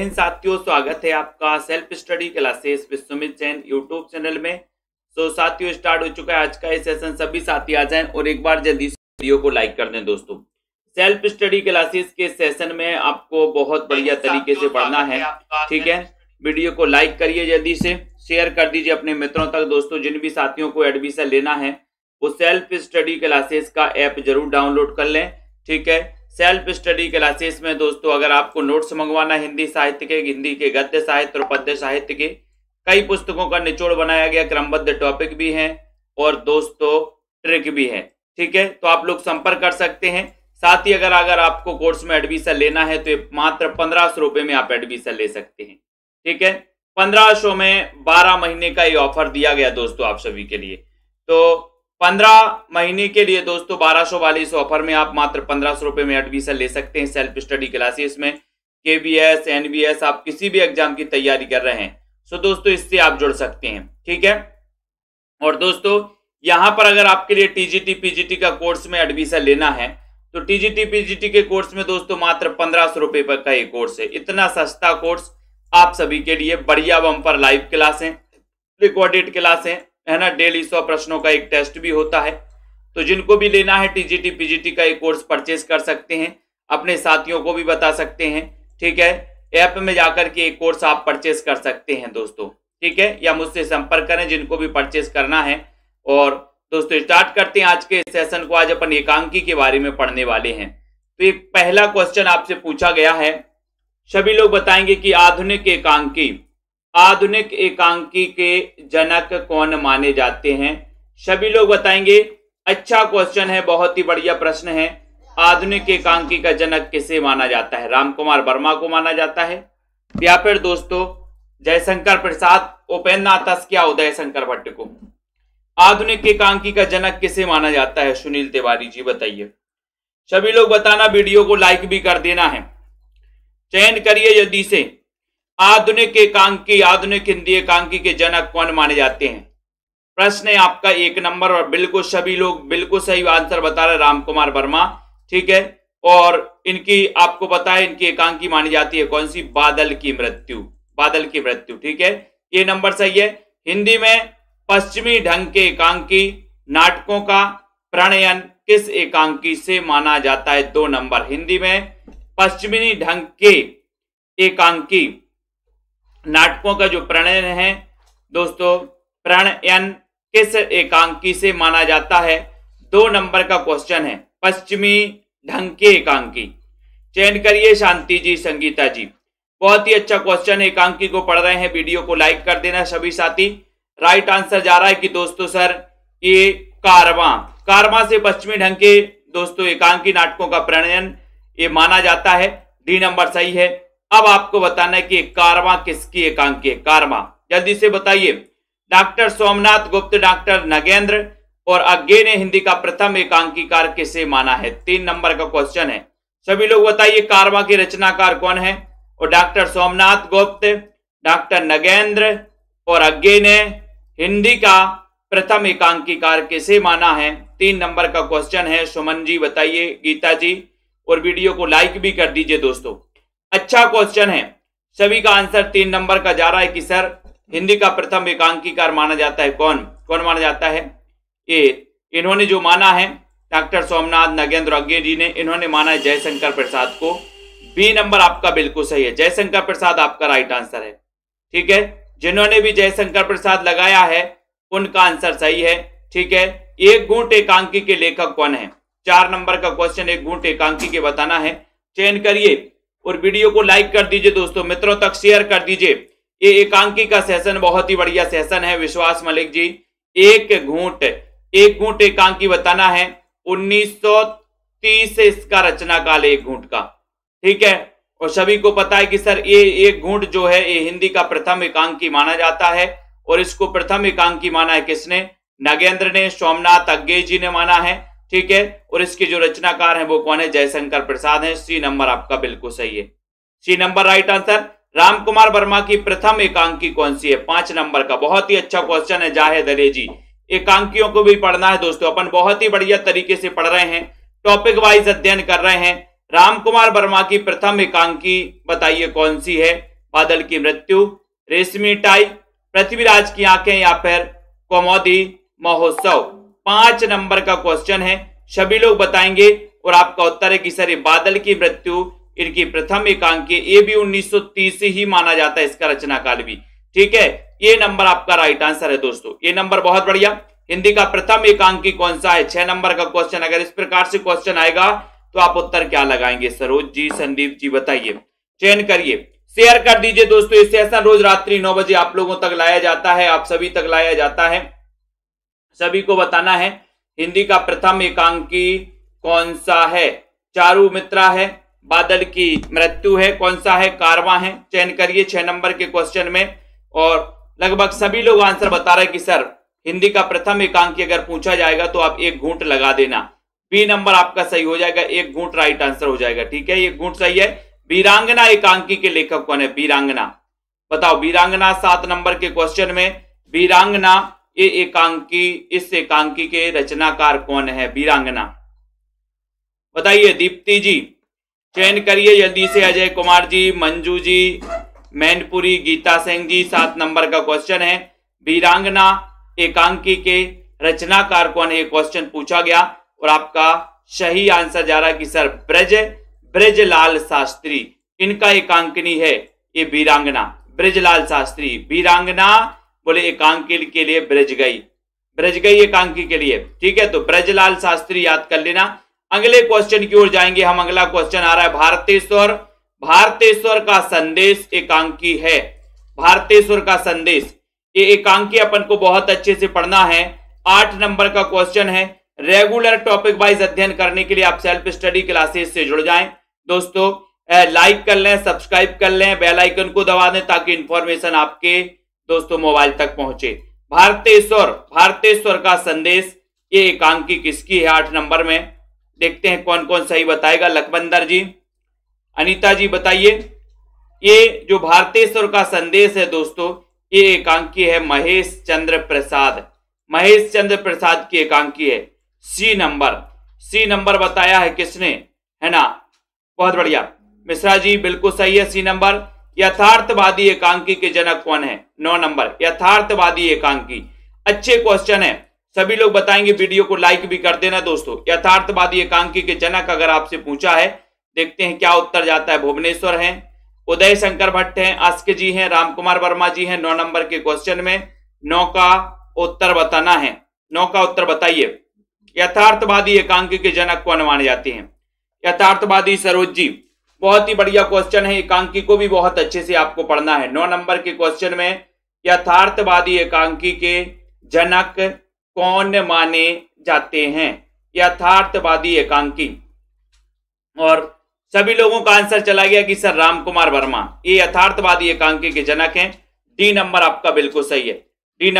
हिंद साथियों, स्वागत है आपका self study classes with Sumit Jain YouTube channel में। साथियों, स्टार्ट हो चुका है आज का ये सेशन। सभी साथी आ जाएं और एक बार जल्दी से वीडियो को लाइक कर दें। दोस्तों, सेल्फ स्टडी क्लासेस के सेशन में आपको बहुत बढ़िया तरीके से पढ़ना है, ठीक है। वीडियो को लाइक करिए, जल्दी से शेयर कर दीजिए अपने मित्रों तक। दोस्तों, जिन भी साथियों को एडमिशन लेना है वो सेल्फ स्टडी क्लासेस का ऐप जरूर डाउनलोड कर लें, ठीक है। सेल्फ स्टडी क्लासेस में दोस्तों अगर आपको नोट्स मंगवाना, हिंदी साहित्य के, हिंदी के गद्य साहित्य और पद्य साहित्य के कई पुस्तकों का निचोड़ बनाया गया, क्रमबद्ध टॉपिक भी हैं और दोस्तों ट्रिक भी है, ठीक है। तो आप लोग संपर्क कर सकते हैं। साथ ही अगर आपको कोर्स में एडमिशन लेना है तो मात्र 1500 रुपए में आप एडमिशन ले सकते हैं, ठीक है। 1500 में 12 महीने का ये ऑफर दिया गया दोस्तों आप सभी के लिए। तो 15 महीने के लिए दोस्तों 1200 वाले इस ऑफर में आप मात्र 1500 रुपए में एडमिशन ले सकते हैं सेल्फ स्टडी क्लासेस में। केबीएस, एनबीएस, आप किसी भी एग्जाम की तैयारी कर रहे हैं तो दोस्तों इससे आप जुड़ सकते हैं, ठीक है। और दोस्तों यहां पर अगर आपके लिए टीजीटी पीजीटी का कोर्स में एडमिशन लेना है तो टीजीटी पीजीटी के कोर्स में दोस्तों मात्र 1500 रुपए का ये कोर्स है। इतना सस्ता कोर्स आप सभी के लिए, बढ़िया बम्पर लाइव क्लास है, रिकॉर्डेड क्लास है ना। डेली 100 प्रश्नों का एक टेस्ट भी होता है। तो जिनको भी लेना है टीजीटी पीजीटी का एक कोर्स परचेज कर सकते हैं, अपने साथियों को भी बता सकते हैं, ठीक है। ऐप में जाकर के एक कोर्स आप परचेज कर सकते हैं दोस्तों, ठीक है। या मुझसे संपर्क करें जिनको भी परचेज करना है। और दोस्तों स्टार्ट करते हैं आज के सेशन को। आज अपन एकांकी के बारे में पढ़ने वाले हैं। तो एक पहला क्वेश्चन आपसे पूछा गया है, सभी लोग बताएंगे कि आधुनिक एकांकी के जनक कौन माने जाते हैं। सभी लोग बताएंगे। अच्छा क्वेश्चन है, बहुत ही बढ़िया प्रश्न है। आधुनिक एकांकी का जनक किसे माना जाता है? रामकुमार वर्मा को माना जाता है या फिर दोस्तों जयशंकर प्रसाद, उपेन्द्रनाथ या उदय शंकर भट्ट को? आधुनिक एकांकी का जनक किसे माना जाता है? सुनील तिवारी जी बताइए। सभी लोग बताना, वीडियो को लाइक भी कर देना है। चयन करिए जल्दी से। आधुनिक हिंदी एकांकी के जनक कौन माने जाते हैं? प्रश्न है आपका 1 नंबर और बिल्कुल सभी लोग बिल्कुल सही आंसर बता रहे, रामकुमार वर्मा, ठीक है। और इनकी आपको पता है इनकी एकांकी मानी जाती है कौन सी? बादल की मृत्यु, ठीक है। ये नंबर सही है। हिंदी में पश्चिमी ढंग के एकांकी नाटकों का प्रणयन किस एकांकी से माना जाता है? 2 नंबर। हिंदी में पश्चिमी ढंग के एकांकी नाटकों का जो प्रणयन है दोस्तों, प्रणयन किस एकांकी से माना जाता है? 2 नंबर का क्वेश्चन है, पश्चिमी ढंग के एकांकी। चयन करिए शांति जी, संगीता जी। बहुत ही अच्छा क्वेश्चन है, एकांकी को पढ़ रहे हैं, वीडियो को लाइक कर देना सभी साथी। राइट आंसर जा रहा है कि दोस्तों सर ये कारवां से पश्चिमी ढंग के दोस्तों एकांकी नाटकों का प्रणयन ये माना जाता है। डी नंबर सही है। अब आपको बताना है कि कारवां किसकी एकांकी है? कारवां जल्दी से बताइए। डॉक्टर सोमनाथ गुप्त, डॉक्टर नगेंद्र और अज्ञे ने हिंदी का प्रथम एकांकीकार किसे माना है? 3 नंबर का क्वेश्चन है। सभी लोग बताइए कारवां के रचनाकार कौन है? और डॉक्टर सोमनाथ गुप्त, डॉक्टर नगेंद्र और अज्ञे ने हिंदी का प्रथम एकांकीकार किसे माना है? 3 नंबर का क्वेश्चन है। सुमन जी बताइए, गीता जी, और वीडियो को लाइक भी कर दीजिए दोस्तों। अच्छा क्वेश्चन है, सभी का आंसर 3 नंबर का जा रहा है कि सर हिंदी का प्रथम एकांकीकार माना जाता है कौन माना जाता है? ये इन्होंने जो माना है डॉक्टर सोमनाथ, नगेंद्र, अज्ञे जी ने, इन्होंने माना है जयशंकर प्रसाद को। बी नंबर आपका बिल्कुल सही है, जयशंकर प्रसाद आपका राइट आंसर है, ठीक है। जिन्होंने भी जयशंकर प्रसाद लगाया है उनका आंसर सही है, ठीक है। एक घूंट एकांकी के लेखक कौन है? 4 नंबर का क्वेश्चन, एक घूंट एकांकी के बताना है। चयन करिए और वीडियो को लाइक कर दीजिए दोस्तों, मित्रों तक शेयर कर दीजिए। ये एकांकी का सेशन बहुत ही बढ़िया सेशन है। विश्वास मलिक जी, एक घूंट एकांकी बताना है। 1930 से इसका रचना काल एक घूंट का, ठीक है। और सभी को पता है कि सर ये एक घूंट जो है ये हिंदी का प्रथम एकांकी माना जाता है। और इसको प्रथम एकांकी माना है किसने? नगेंद्र ने, सोमनाथ, अज्ञे जी ने माना है, ठीक है। और इसके जो रचनाकार हैं वो कौन है? जयशंकर प्रसाद हैं। सी नंबर आपका बिल्कुल सही है, C number right answer. Ramkumar Verma की प्रथम एकांकी कौन सी है? 5 नंबर का। बहुत ही अच्छा क्वेश्चन है जाहिद अली जी। एकांकियों को भी पढ़ना है दोस्तों, अपन बहुत ही बढ़िया तरीके से पढ़ रहे हैं, टॉपिक वाइज अध्ययन कर रहे हैं। रामकुमार वर्मा की प्रथम एकांकी बताइए कौन सी है? बादल की मृत्यु, रेशमी टाई, पृथ्वीराज की आंखें या फिर कौमुदी महोत्सव। 5 नंबर का क्वेश्चन है, सभी लोग बताएंगे और आपका उत्तर है कि सर बादल की मृत्यु इनकी प्रथम एकांकी, ये भी 1930 ही माना जाता है इसका रचना काल भी। ठीक है, ये नंबर आपका राइट आंसर है दोस्तों, ये नंबर बहुत बढ़िया। हिंदी का प्रथम एकांकी कौन सा है? 6 नंबर का क्वेश्चन। अगर इस प्रकार से क्वेश्चन आएगा तो आप उत्तर क्या लगाएंगे? सरोज जी, संदीप जी बताइए, चयन करिए, शेयर कर दीजिए दोस्तों। इस सेशन रोज रात्रि 9 बजे आप लोगों तक लाया जाता है, आप सभी तक लाया जाता है। सभी को बताना है हिंदी का प्रथम एकांकी कौन सा है? चारू मित्रा है, बादल की मृत्यु है, कौन सा है? कारवां है। चयन करिए 6 नंबर के क्वेश्चन में। और लगभग सभी लोग आंसर बता रहे हैं कि सर हिंदी का प्रथम एकांकी अगर पूछा जाएगा तो आप 1 घूंट लगा देना। बी नंबर आपका सही हो जाएगा, 1 घूंट राइट आंसर हो जाएगा। ठीक है, 1 घूंट सही है। वीरांगना एकांकी के लेखक कौन है? वीरांगना बताओ, वीरांगना 7 नंबर के क्वेश्चन में वीरांगना ये एकांकी, इस एकांकी के रचनाकार कौन है? वीरांगना बताइए। दीप्ति जी चयन करिए जल्दी से। अजय कुमार जी, मंजू जी, मैनपुरी, गीता सिंह जी, 7 नंबर का क्वेश्चन है, वीरांगना एकांकी के रचनाकार कौन है? ये क्वेश्चन पूछा गया और आपका सही आंसर जा रहा है कि सर ब्रजलाल शास्त्री, इनका एकांकिनी है ये वीरांगना, ब्रजलाल शास्त्री। वीरांगना बोले एकांकी के लिए ब्रज गई एकांकी के लिए। ठीक है, तो ब्रजलाल शास्त्री याद कर लेना। अगले क्वेश्चन की ओर जाएंगे हम। अगला क्वेश्चन आ रहा है भारतेश्वर। भारतेश्वर का संदेश एकांकी है। भारतेश्वर का संदेश ये एकांकी अपन को बहुत अच्छे से पढ़ना है। 8 नंबर का क्वेश्चन है। रेगुलर टॉपिक वाइज अध्ययन करने के लिए आप सेल्फ स्टडी क्लासेस से जुड़ जाएं दोस्तों। लाइक कर लें, सब्सक्राइब कर लें, बेल आइकन को दबा दें ताकि इंफॉर्मेशन आपके दोस्तों मोबाइल तक पहुंचे। भारतेश्वर का संदेश ये एकांकी किसकी है? 8 नंबर में देखते हैं कौन कौन सही बताएगा। लखबंदर जी, अनीता जी बताइए। ये जो भारतेश्वर का संदेश है दोस्तों, ये एकांकी है महेश चंद्र प्रसाद। महेश चंद्र प्रसाद की एकांकी है। सी नंबर बताया है किसने? है ना, बहुत बढ़िया, मिश्रा जी बिल्कुल सही है, सी नंबर। यथार्थवादी एकांकी के जनक कौन है? 9 नंबर, यथार्थवादी एकांकी। अच्छे क्वेश्चन है, सभी लोग बताएंगे। वीडियो को लाइक भी कर देना दोस्तों। यथार्थवादी एकांकी के जनक अगर आपसे पूछा है, देखते हैं क्या उत्तर जाता है। भुवनेश्वर हैं, उदय शंकर भट्ट हैं, आस्के जी हैं, रामकुमार वर्मा जी हैं। 9 नंबर के क्वेश्चन में 9 का उत्तर बताना है। 9 का उत्तर बताइए। यथार्थवादी एकांकी के जनक कौन माने जाते हैं? यथार्थवादी सरोज जी, बहुत ही बढ़िया क्वेश्चन है। एकांकी को भी बहुत अच्छे से आपको पढ़ना है। 9 नंबर के क्वेश्चन में यथार्थवादी एकांकी के जनक कौन माने जाते हैं? यथार्थवादी एकांकी। और सभी लोगों का आंसर चला गया कि सर रामकुमार वर्मा ये यथार्थवादी एकांकी के जनक हैं। डी नंबर आपका बिल्कुल सही है। D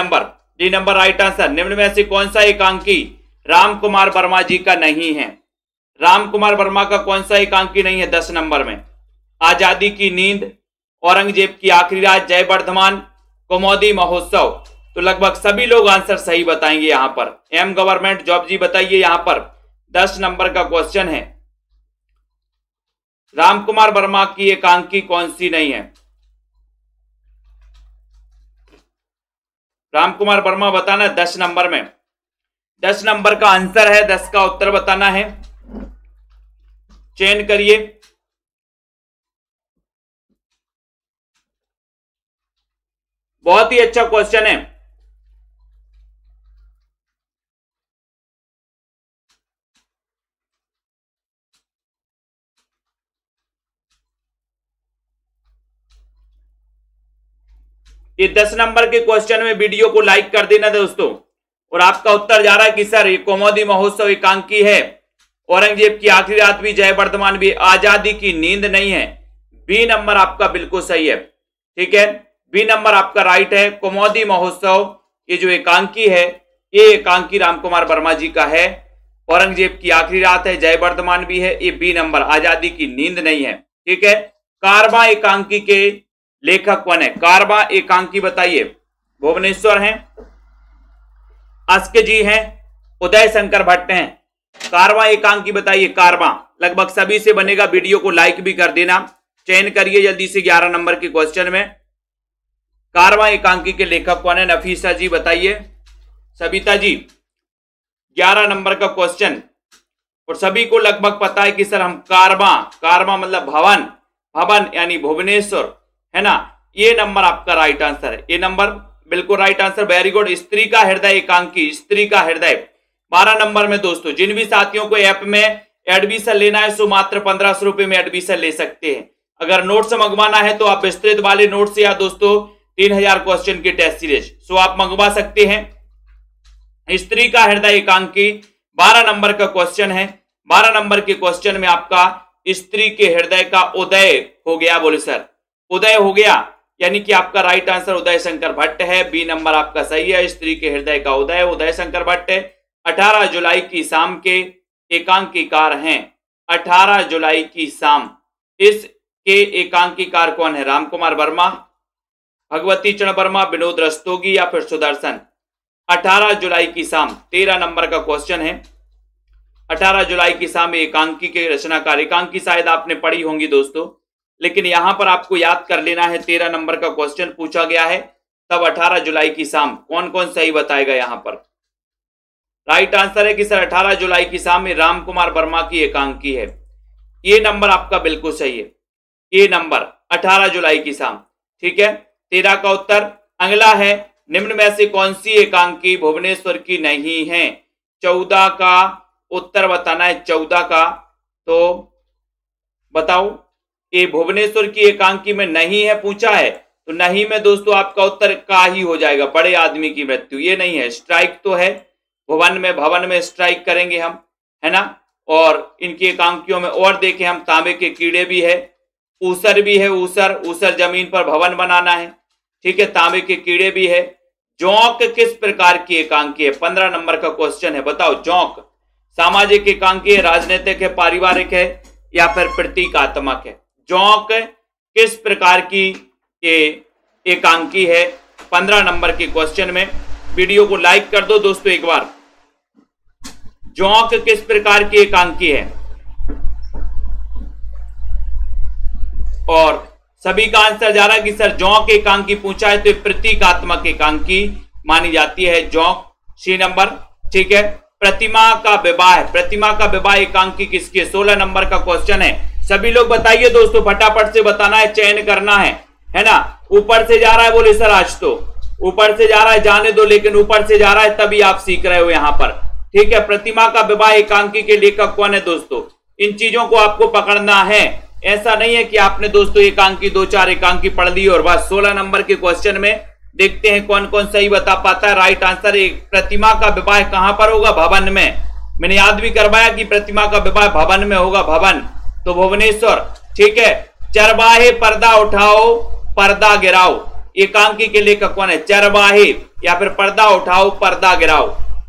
number right answer. निम्न में से कौन सा एकांकी रामकुमार वर्मा जी का नहीं है? रामकुमार वर्मा का कौन सा एकांकी नहीं है? 10 नंबर में आजादी की नींद, औरंगजेब की आखिरी रात, जय वर्धमान, कौमुदी महोत्सव। तो लगभग सभी लोग आंसर सही बताएंगे। यहां पर एम गवर्नमेंट जॉब जी बताइए। यहां पर 10 नंबर का क्वेश्चन है, रामकुमार वर्मा की एकांकी कौन सी नहीं है? रामकुमार वर्मा बताना 10 नंबर में। 10 नंबर का आंसर है, 10 का उत्तर बताना है। चयन करिए। बहुत ही अच्छा क्वेश्चन है। ये 10 नंबर के क्वेश्चन में वीडियो को लाइक कर देना दोस्तों। और आपका उत्तर जा रहा है कि सर ये कौमुदी महोत्सव एकांकी है, औरंगजेब की आखिरी रात भी, जय वर्धमान भी, आजादी की नींद नहीं है। बी नंबर आपका बिल्कुल सही है। ठीक है, बी नंबर आपका राइट है। कौमुदी महोत्सव ये जो एकांकी है, ये एकांकी रामकुमार वर्मा जी का है। औरंगजेब की आखिरी रात है, जय वर्धमान भी है, ये बी नंबर। आजादी की नींद नहीं है। ठीक है, कारवां एकांकी के लेखक कौन है? कारवां एकांकी बताइए। भुवनेश्वर हैं, आस्के जी हैं, उदय शंकर भट्ट हैं। कारवां एकांकी बताइए। कारवां लगभग सभी से बनेगा। वीडियो को लाइक भी कर देना। चयन करिए जल्दी से 11 नंबर के क्वेश्चन में। कारवां एकांकी के लेखक कौन है? नफीसा जी बताइए। सबिता जी 11 नंबर का क्वेश्चन, और सभी को लगभग पता है कि सर हम कारवां मतलब भवन, भवन यानी भुवनेश्वर है ना, ये नंबर आपका राइट आंसर है। ये नंबर बिल्कुल राइट आंसर, वेरी गुड। स्त्री का हृदय एकांकी, स्त्री का हृदय 12 नंबर में। दोस्तों जिन भी साथियों को ऐप में एडमिशन लेना है सो मात्र 1500 रुपए में एडमिशन ले सकते हैं। अगर नोट्स मंगवाना है तो आप विस्तृत वाले नोट्स या दोस्तों 3000 क्वेश्चन की टेस्ट सीरीज सो आप मंगवा सकते हैं। स्त्री का हृदय एकांकी 12 नंबर का क्वेश्चन है। 12 नंबर के क्वेश्चन में आपका स्त्री के हृदय का उदय हो गया। बोले सर उदय हो गया, यानी कि आपका राइट आंसर उदय शंकर भट्ट है। बी नंबर आपका सही है। स्त्री के हृदय का उदय उदय शंकर भट्ट है। 18 जुलाई की शाम के एकांकीकार हैं। 18 जुलाई की शाम, इसके एकांकीकार कौन है? रामकुमार वर्मा, भगवती चरण वर्मा, विनोद रस्तोगी या फिर सुदर्शन। 18 जुलाई की शाम 13 नंबर का क्वेश्चन है। 18 जुलाई की शाम एकांकी के रचनाकार, एकांकी शायद आपने पढ़ी होंगी दोस्तों, लेकिन यहां पर आपको याद कर लेना है। 13 नंबर का क्वेश्चन पूछा गया है, तब 18 जुलाई की शाम कौन कौन सही बताएगा? यहां पर राइट आंसर है कि सर 18 जुलाई की शाम में रामकुमार वर्मा की एकांकी है। ये नंबर आपका बिल्कुल सही है। ये नंबर 18 जुलाई की शाम, ठीक है। 13 का उत्तर। अगला है निम्न में से कौन सी एकांकी भुवनेश्वर की नहीं है? 14 का उत्तर बताना है। 14 का तो बताओ, ये भुवनेश्वर की एकांकी में नहीं है पूछा है, तो नहीं में दोस्तों आपका उत्तर का ही हो जाएगा, बड़े आदमी की मृत्यु। ये नहीं है। स्ट्राइक तो है भवन में, भवन में स्ट्राइक करेंगे हम, है ना। और इनकी एकांकियों में और देखें हम, तांबे के कीड़े भी है, ऊसर भी है, ऊसर ऊसर जमीन पर भवन बनाना है, ठीक है। तांबे के कीड़े भी है। जोंक किस प्रकार की एकांकी है? 15 नंबर का क्वेश्चन है। बताओ जोंक सामाजिक एकांकी है, राजनीतिक है, पारिवारिक है या फिर प्रतीकात्मक है? जोंक किस प्रकार की एकांकी है? 15 नंबर के क्वेश्चन में। वीडियो को लाइक कर दो दोस्तों एक बार। जोंक किस प्रकार की एकांकी है? और सभी का आंसर जा रहा है कि सर जोंक एकांकी पूछा है तो प्रतीकात्मक एकांकी मानी जाती है जोंक। सी नंबर, ठीक है। प्रतिमा का विवाह, प्रतिमा का विवाह एकांकी किसकी? 16 नंबर का क्वेश्चन है। सभी लोग बताइए दोस्तों, फटाफट से बताना है, चयन करना है ना। ऊपर से जा रहा है बोले सर, आज तो ऊपर से जा रहा है, जाने दो, लेकिन ऊपर से जा रहा है तभी आप सीख रहे हो यहां पर, ठीक है। प्रतिमा का विवाह एकांकी के लेखक कौन है दोस्तों? इन चीजों को आपको पकड़ना है। ऐसा नहीं है कि आपने दोस्तों एकांकी 2-4 एकांकी पढ़ ली और बस। 16 नंबर के क्वेश्चन में देखते हैं कौन कौन सही बता पाता है। राइट आंसर प्रतिमा का विवाह कहां पर होगा? भवन में। मैंने याद भी करवाया कि प्रतिमा का विवाह भवन में होगा, भवन, तो भुवनेश्वर, ठीक है। चरवाहे पर्दा उठाओ पर्दा गिराओ एकांकी के लेखक कौन है? चरवाहे या फिर पर्दा उठाओ पर्दा गिराओ।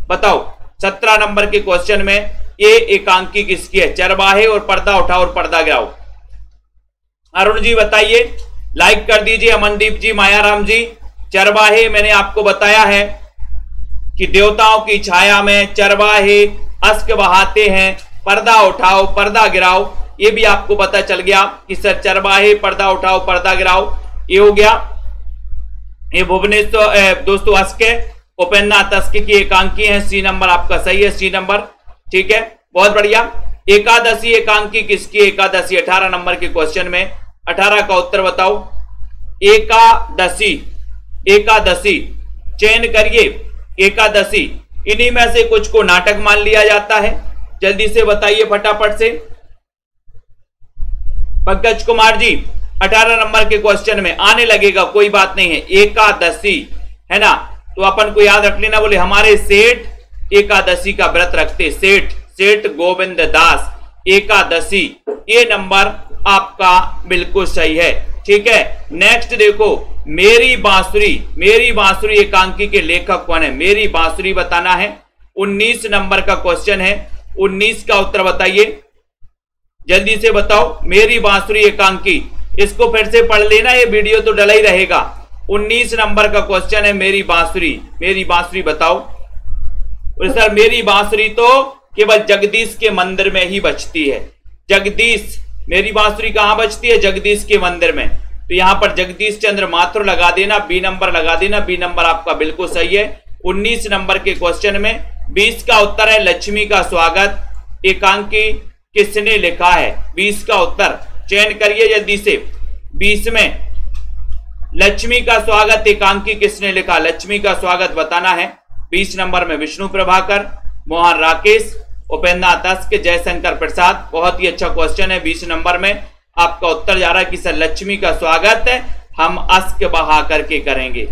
बताओ 17 नंबर के क्वेश्चन में ये एकांकी किसकी है? चरवाहे और पर्दा उठाओ और पर्दा गिराओ। अरुण जी बताइए, लाइक कर दीजिए। अमनदीप जी, मायाराम जी, चरवाहे मैंने आपको बताया है कि देवताओं की छाया में चरवाहे अश्क बहाते हैं, पर्दा उठाओ पर्दा गिराओ, ये भी आपको पता चल गया कि सर चरवाहे पर्दा उठाओ पर्दा गिराओ, ये हो गया। ये भुवनेश्वर दोस्तों अश्क, उपेन्द्रनाथ अश्क की एकांकी है। सी नंबर आपका सही है, सी नंबर, ठीक है, बहुत बढ़िया। एकादशी एकांकी किसकी? एकादशी 18 नंबर के क्वेश्चन में 18 का उत्तर बताओ। एकादशी, एकादशी चयन करिए। एकादशी इन्हीं में से कुछ को नाटक मान लिया जाता है, जल्दी से बताइए फटाफट से। पंकज कुमार जी 18 नंबर के क्वेश्चन में आने लगेगा, कोई बात नहीं है। एकादशी है ना, तो अपन को याद रख लेना। बोले हमारे सेठ एकादशी का व्रत रखते, सेठ गोविंद दास एकादशी, ये नंबर आपका बिल्कुल सही है, ठीक है। नेक्स्ट देखो, मेरी बांसुरी एकांकी के लेखक कौन है? मेरी बांसुरी बताना है। 19 नंबर का क्वेश्चन है, 19 का उत्तर बताइए, जल्दी से बताओ। मेरी बांसुरी एकांकी, इसको फिर से पढ़ लेना, ये वीडियो तो डला ही रहेगा। 19 नंबर का क्वेश्चन है, मेरी बांसुरी बताओ। और सर मेरी बांसुरी तो केवल जगदीश के मंदिर में ही बजती है। जगदीश मेरी बांसुरी कहां बजती है? जगदीश के मंदिर में। तो यहां पर जगदीश चंद्र माथुर लगा देना, बी नंबर लगा देना। बी नंबर आपका बिल्कुल सही है। 19 नंबर के क्वेश्चन में 20 का उत्तर है लक्ष्मी का स्वागत एकांकी किसने लिखा है? 20 का उत्तर चयन करिए जल्दी से। 20 में लक्ष्मी का स्वागत एकांकी किसने लिखा? लक्ष्मी का स्वागत बताना है। 20 नंबर में विष्णु प्रभाकर, मोहन राकेश, उपेंद्रनाथ अश्क, जयशंकर प्रसाद। बहुत ही अच्छा क्वेश्चन है। 20 नंबर में आपका उत्तर जा रहा है कि सर लक्ष्मी का स्वागत हम अश्क बहा करके करेंगे।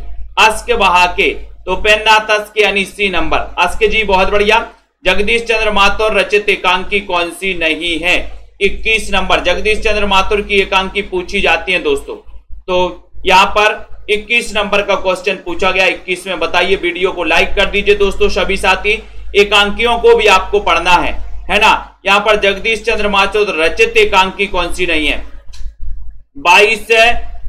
अश्क बहा के, तो उपेंद्रनाथ अश्क यानी सी नंबर। अश्क जी बहुत बढ़िया। जगदीश चंद्र माथुर रचित एकांकी कौन सी नहीं है? 21 नंबर। जगदीश चंद्र माथुर की एकांकी पूछी जाती है दोस्तों, तो यहां पर 21 नंबर का क्वेश्चन पूछा गया। 21 में बताइए। वीडियो को लाइक कर दीजिए दोस्तों सभी साथी। एकांकियों को भी आपको पढ़ना है ना। यहां पर जगदीश चंद्र माथुर रचित एकांकी कौन सी नहीं है? 22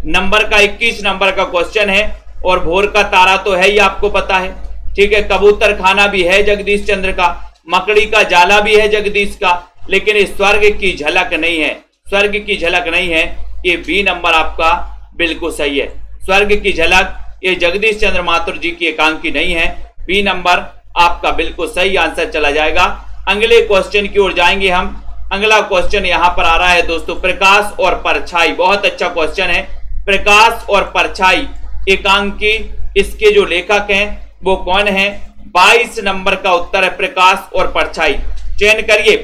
नंबर का 21 नंबर का क्वेश्चन है। और भोर का तारा तो है ही, आपको पता है, ठीक है। कबूतर खाना भी है जगदीश चंद्र का, मकड़ी का जाला भी है जगदीश का, लेकिन इस स्वर्ग की झलक नहीं है। स्वर्ग की झलक नहीं है, ये बी नंबर आपका बिल्कुल सही है। स्वर्ग की झलक ये जगदीश चंद्र माथुर जी की एकांकी नहीं है। बी नंबर आपका बिल्कुल सही आंसर चला जाएगा। अगले क्वेश्चन की ओर जाएंगे हम। अगला क्वेश्चन यहां पर आ रहा है दोस्तों, प्रकाश और परछाई। बहुत अच्छा क्वेश्चन है। प्रकाश और परछाई एकांकी, इसके जो लेखक हैं वो कौन है? 22 नंबर का उत्तर है प्रकाश और परछाई। चयन करिए।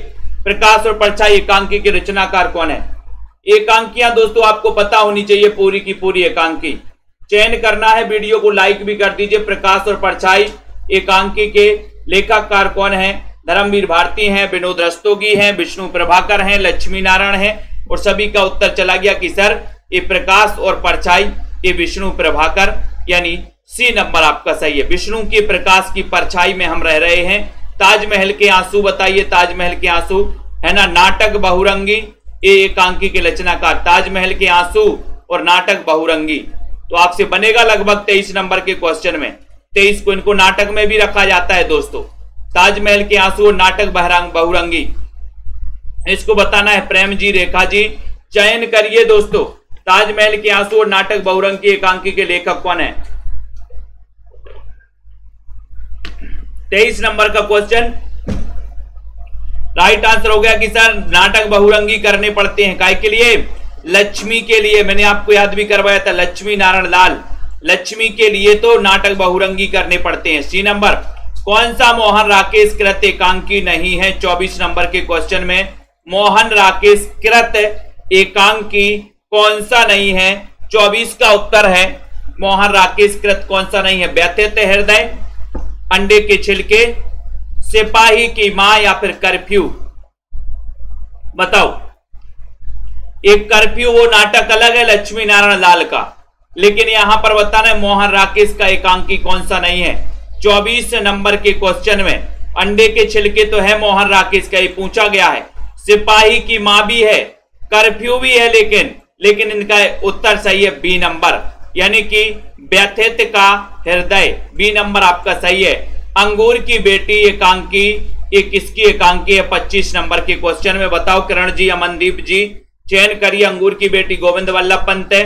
प्रकाश और परछाई एकांकी के रचनाकार कौन है? एकांकियां दोस्तों आपको पता होनी चाहिए, पूरी की पूरी एकांकी। चयन करना है, वीडियो को लाइक भी कर दीजिए। प्रकाश और परछाई एकांकी के लेखककार कौन है? धर्मवीर भारती हैं, विनोद रस्तोगी हैं, विष्णु प्रभाकर हैं, लक्ष्मी नारायण हैं। और सभी का उत्तर चला गया कि सर ये प्रकाश और परछाई ये विष्णु प्रभाकर, यानी सी नंबर आपका सही है। विष्णु के प्रकाश की परछाई में हम रह रहे हैं। ताजमहल के आंसू बताइए। ताजमहल के आंसू है ना। नाटक बहुरंगी ये एकांकी के रचनाकार। ताजमहल के आंसू और नाटक बहुरंगी, तो आपसे बनेगा लगभग 23 नंबर के क्वेश्चन में। 23 को इनको नाटक में भी रखा जाता है दोस्तों। ताजमहल के आंसू और नाटक बहुरंगी, इसको बताना है। प्रेम जी, रेखा जी, चयन करिए दोस्तों। ताजमहल के आंसू और नाटक बहुरंगी एकांकी के लेखक कौन है? 23 नंबर का क्वेश्चन राइट आंसर हो गया कि सर नाटक बहुरंगी करने पड़ते हैं। काय के लिए? लक्ष्मी के लिए। मैंने आपको याद भी करवाया था, लक्ष्मी नारायण लाल, लक्ष्मी के लिए तो नाटक बहुरंगी करने पड़ते हैं। C number. कौन सा मोहन राकेश कृत एकांकी नहीं है? 24 नंबर के क्वेश्चन में मोहन राकेश कृत एकांकी कौन सा नहीं है? 24 का उत्तर है मोहन राकेश कृत कौन सा नहीं है? व्यथित हृदय, अंडे के छिलके, सिपाही की मां या फिर कर्फ्यू? बताओ। एक कर्फ्यू वो नाटक अलग है लक्ष्मी नारायण लाल का, लेकिन यहां पर बताना है मोहन राकेश का एकांकी कौन सा नहीं है। 24 नंबर के क्वेश्चन में अंडे के छिलके तो है मोहन राकेश का, ये पूछा गया है। सिपाही की मां भी है, कर्फ्यू भी है, लेकिन इनका उत्तर सही है बी नंबर, यानी कि व्यथित का हृदय। बी नंबर आपका सही है। अंगूर की बेटी एकांकी ये किसकी एकांकी है? 25 नंबर के क्वेश्चन में बताओ। किरण जी, अमनदीप जी, चयन करिए। अंगूर की बेटी गोविंद वल्लभ पंत है,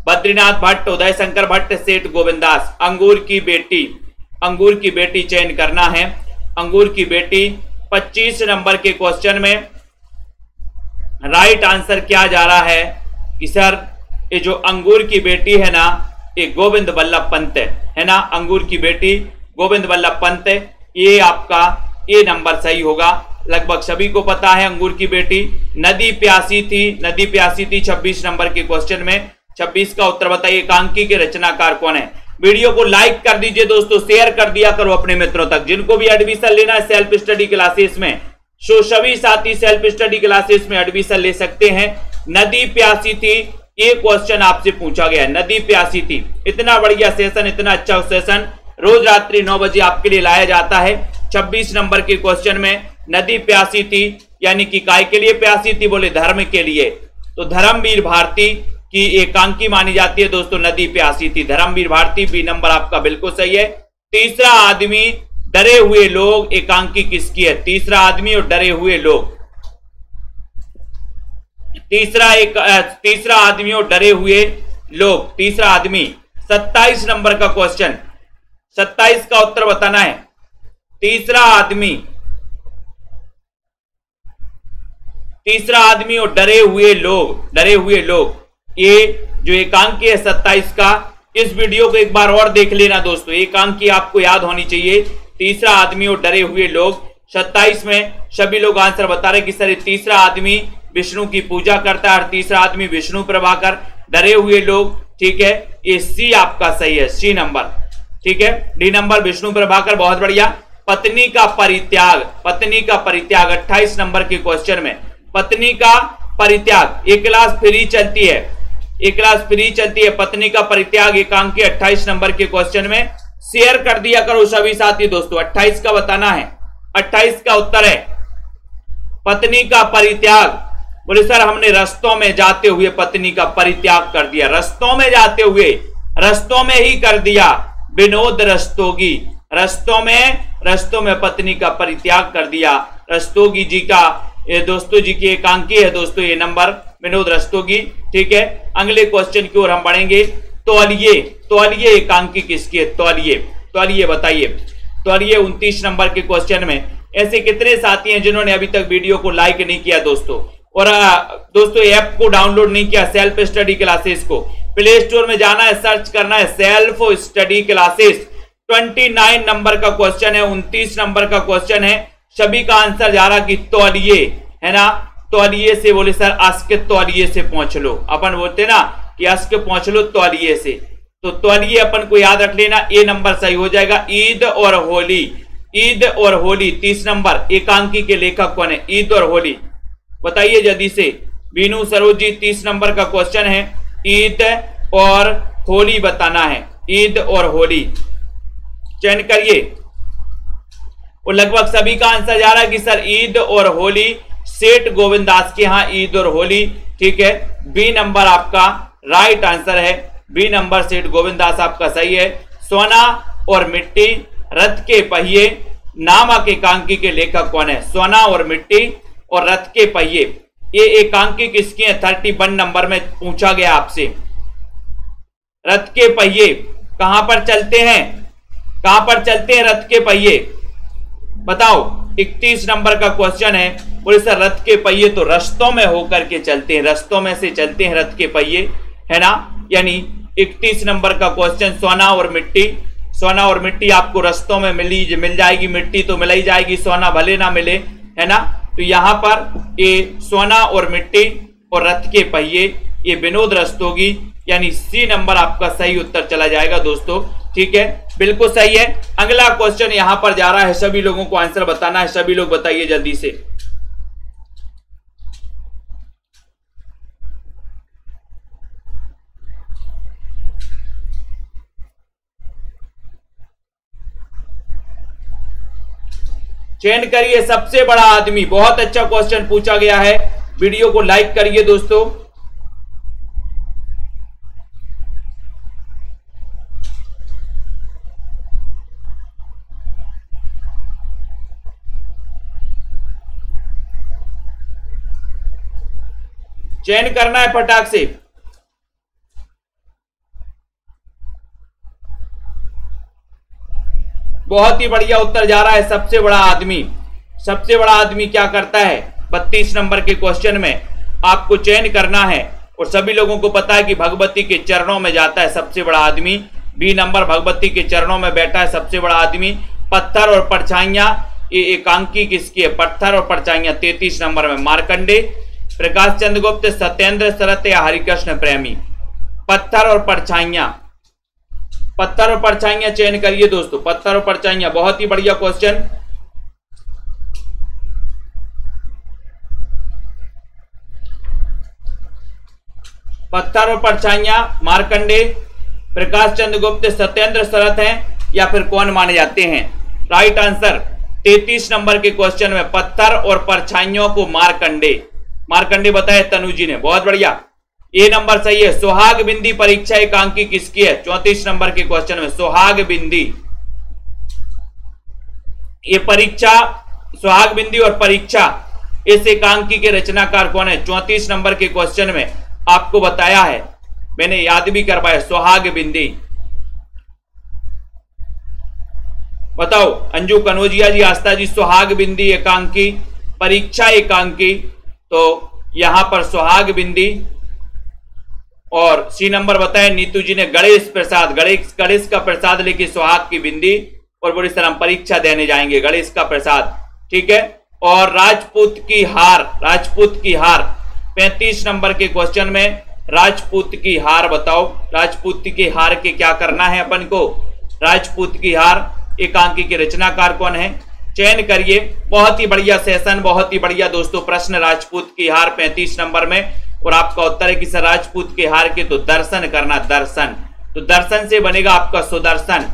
बद्रीनाथ भट्ट, उदय शंकर भट्ट, सेठ गोविंदास। अंगूर की बेटी चयन करना है। अंगूर की बेटी 25 नंबर के क्वेश्चन में राइट आंसर क्या जा रहा है कि सर ये जो अंगूर की बेटी है ना, ये गोविंद वल्लभ पंत है ना। अंगूर की बेटी गोविंद वल्लभ पंत, ये आपका ए नंबर सही होगा। लगभग सभी को पता है अंगूर की बेटी। नदी प्यासी थी 26 नंबर के क्वेश्चन में। 26 का उत्तर बताइए। एकांकी के रचनाकार कौन है? वीडियो को लाइक कर दीजिए दोस्तों, शेयर कर दिया करो अपने मित्रों तक। जिनको भी एडमिशन लेना है सेल्फ स्टडी क्लासेस में, सो सभी साथी सेल्फ स्टडी क्लासेस में एडमिशन ले सकते हैं। नदी प्यासी थी, ये क्वेश्चन आपसे पूछा गया है। नदी प्यासी थी, इतना बढ़िया सेशन, इतना अच्छा सेशन रोज रात्रि 9 बजे आपके लिए लाया जाता है। 26 नंबर के क्वेश्चन में नदी प्यासी थी, यानी कि काय के लिए प्यासी थी? बोले धर्म के लिए। तो धर्मवीर भारती की एकांकी मानी जाती है दोस्तों, नदी प्यासी थी। धर्मवीर भारती, बी नंबर आपका बिल्कुल सही है। तीसरा आदमी, डरे हुए लोग, एकांकी किसकी है? तीसरा आदमी और डरे हुए लोग, तीसरा आदमी और डरे हुए लोग, तीसरा आदमी 27 नंबर का क्वेश्चन, 27 का उत्तर बताना है। तीसरा आदमी और डरे हुए लोग, ये जो एकांकी है 27 का, इस वीडियो को एक बार और देख लेना दोस्तों, एकांकी आपको याद होनी चाहिए। तीसरा आदमी और डरे हुए लोग, 27 में सभी लोग आंसर बता रहे कि सर तीसरा आदमी विष्णु की पूजा करता है और तीसरा आदमी विष्णु प्रभाकर, डरे हुए लोग, ठीक है, ये सी आपका सही है, सी नंबर, ठीक है। डी नंबर विष्णु प्रभाकर, बहुत बढ़िया। पत्नी का परित्याग 28 नंबर के क्वेश्चन में, पत्नी का परित्याग, एक क्लास फ्री चलती है, पत्नी का परित्याग एकांकी 28 नंबर के क्वेश्चन में। शेयर कर दिया करो सभी साथी दोस्तों, 28 का बताना है। 28 का उत्तर है पत्नी का परित्याग। बोले सर हमने रस्तों में जाते हुए पत्नी का परित्याग कर दिया, रस्तों में जाते हुए, रस्तों में ही कर दिया, विनोद रस्तोगी, रस्तों में पत्नी का परित्याग कर दिया। रस्तोगी जी का, ये दोस्तों जी की एकांकी है दोस्तों ये नंबर, विनोद रस्तोगी, ठीक है। अगले क्वेश्चन की ओर हम बढ़ेंगे। तौलिए एकांकी किसकी है? तौलिए बताइए। तौलिए 29 नंबर के क्वेश्चन में। ऐसे कितने साथी हैं जिन्होंने अभी तक वीडियो को लाइक नहीं किया दोस्तों, और दोस्तों ऐप को डाउनलोड नहीं किया, सेल्फ स्टडी क्लासेस को? प्ले स्टोर में जाना है, सर्च करना है सेल्फ स्टडी क्लासेस। 29 नंबर का क्वेश्चन है, 29 नंबर का क्वेश्चन है। सभी का आंसर जा रहा कि तौलिए, है ना। तौलिए से, बोले सर अस्क तौलिए से पहुंच लो, अपन बोलते ना कि अस्क पहुंच लो तौलिए से, तो तौलिए अपन को याद रख लेना, ए नंबर सही हो जाएगा। ईद और होली 30 नंबर, एकांकी के लेखक कौन है? ईद और होली, बताइए जल्दी से। बीनू सरोज जी 30 नंबर का क्वेश्चन है, ईद और होली बताना है, ईद और होली, चयन करिए। और लगभग सभी का आंसर जा रहा है कि सर ईद और होली, सेठ गोविंदास के यहां ईद और होली, ठीक है। बी नंबर आपका राइट आंसर है, बी नंबर सेठ गोविंदास आपका सही है। सोना और मिट्टी, रथ के पहिए, नामक एकांकी के लेखक कौन है? सोना और मिट्टी और रथ के पहिए, ये एकांकी किसकी है? 31 नंबर में पूछा गया आपसे। रथ के पहिए कहां पर चलते हैं रथ के पहिए? बताओ। 31 नंबर का क्वेश्चन है, बोले सर रथ के पहिए तो रस्तों में होकर के चलते हैं, रस्तों में से चलते हैं रथ के पहिए, है ना। यानी 31 नंबर का क्वेश्चन, सोना और मिट्टी आपको रस्तों में मिल जाएगी, मिट्टी तो मिल ही जाएगी, सोना भले ना मिले, है ना। तो यहां पर ये सोना और मिट्टी और रथ के पहिए, ये विनोद रस्तोगी, यानी सी नंबर आपका सही उत्तर चला जाएगा दोस्तों, ठीक है, बिल्कुल सही है। अगला क्वेश्चन यहां पर जा रहा है, सभी लोगों को आंसर बताना है, सभी लोग बताइए जल्दी से। चयन करिए सबसे बड़ा आदमी, बहुत अच्छा क्वेश्चन पूछा गया है, वीडियो को लाइक करिए दोस्तों। चयन करना है फटाक से। बहुत ही बढ़िया उत्तर जा रहा है, सबसे बड़ा आदमी क्या करता है? 32 नंबर के क्वेश्चन में आपको चयन करना है, और सभी लोगों को पता है कि भगवती के चरणों में जाता है सबसे बड़ा आदमी। बी नंबर, भगवती के चरणों में बैठा है सबसे बड़ा आदमी। पत्थर और परछाइयां, ये एकांकी किसकी है? पत्थर और परछाइयां 33 नंबर में मार्कंडे, प्रकाश चंद्र गुप्त, सत्येंद्र शरत या हरिकृष्ण प्रेमी। पत्थर और परछाइयां चयन करिए दोस्तों, पत्थर और परछाइयां, बहुत ही बढ़िया क्वेश्चन। पत्थर और परछाइयां मार्कंडे, प्रकाश चंद्र गुप्त, सत्येंद्र शरत हैं या फिर कौन माने जाते हैं? राइट आंसर 33 नंबर के क्वेश्चन में पत्थर और परछाइयों को मार्कंडे बताया तनु जी ने, बहुत बढ़िया, ये नंबर सही है। सुहाग बिंदी परीक्षा एकांकी किसकी है? 34 नंबर के क्वेश्चन में सुहाग बिंदी, ये परीक्षा, सुहाग बिंदी और परीक्षा इस एकांकी के रचनाकार कौन है? 34 नंबर के क्वेश्चन में आपको बताया है, मैंने याद भी करवाया, सुहाग बिंदी। बताओ अंजू कनौजिया जी, आस्था जी, सुहाग बिंदी एकांकी, परीक्षा एकांकी, तो यहां पर सुहाग बिंदी। और सी नंबर बताए नीतू जी ने गणेश प्रसाद, गणेश का प्रसाद लेके सुहाग की बिंदी, और बोले सर हम परीक्षा देने जाएंगे, गणेश का प्रसाद, ठीक है। और राजपूत की हार, राजपूत की हार 35 नंबर के क्वेश्चन में राजपूत की हार बताओ, राजपूत की हार के क्या करना है अपन को? राजपूत की हार एकांकी के रचनाकार कौन है? चयन करिए। बहुत ही बढ़िया सेशन, बहुत ही बढ़िया दोस्तों प्रश्न राजपूत की हार 35 नंबर में। और आपका उत्तर है कि सर राजपूत के हार के तो दर्शन करना, दर्शन, तो दर्शन से बनेगा आपका सुदर्शन।